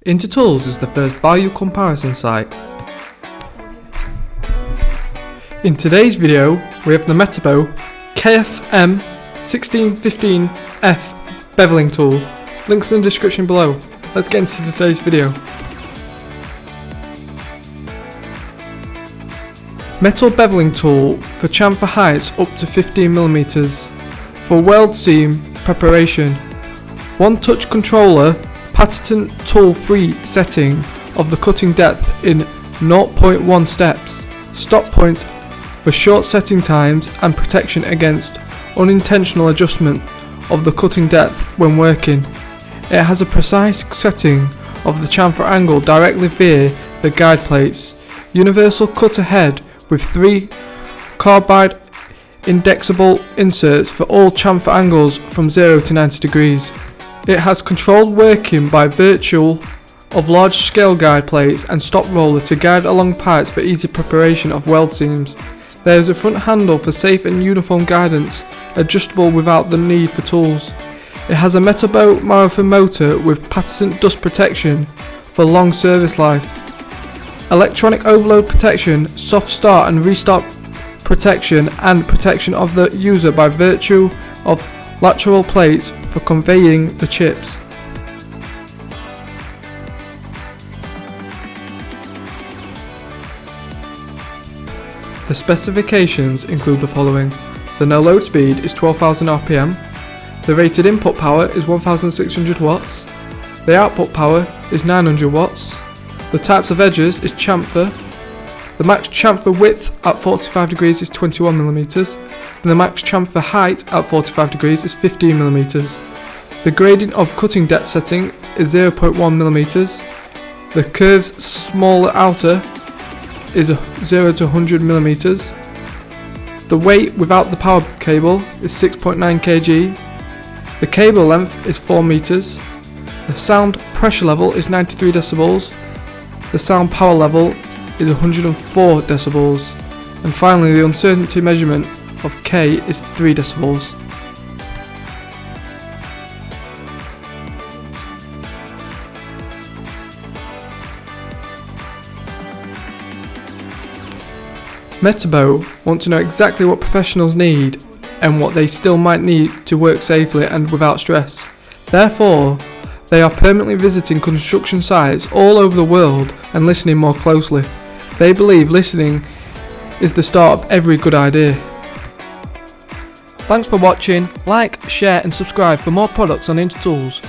Intertools is the first value comparison site. In today's video, we have the Metabo KFM 1615F beveling tool. Links in the description below. Let's get into today's video. Metal beveling tool for chamfer heights up to 15mm. For weld seam preparation. One touch controller, patent tool free setting of the cutting depth in 0.1 steps. Stop point for short setting times and protection against unintentional adjustment of the cutting depth when working. It has a precise setting of the chamfer angle directly via the guide plates. Universal cutter head with 3 carbide indexable inserts for all chamfer angles from 0 to 90 degrees. It has controlled working by virtue of large scale guide plates and stop roller to guide along pipes for easy preparation of weld seams. There is a front handle for safe and uniform guidance, adjustable without the need for tools. It has a Metabo marathon motor with patent dust protection for long service life. Electronic overload protection, soft start and restart protection, and protection of the user by virtue of lateral plates for conveying the chips. The specifications include the following. The no load speed is 12,000 RPM. The rated input power is 1600 watts. The output power is 900 watts. The types of edges is chamfer. The max chamfer width at 45 degrees is 21mm, and the max chamfer height at 45 degrees is 15mm. The gradient of cutting depth setting is 0.1mm. The curve's smaller outer is 0 to 100mm. The weight without the power cable is 6.9 kg. The cable length is 4 meters. The sound pressure level is 93 decibels. The sound power level is 104 decibels, and finally the uncertainty measurement of K is 3 decibels. Metabo want to know exactly what professionals need and what they still might need to work safely and without stress. Therefore, they are permanently visiting construction sites all over the world and listening more closely. They believe listening is the start of every good idea. Thanks for watching. Like, share and subscribe for more products on Intertools.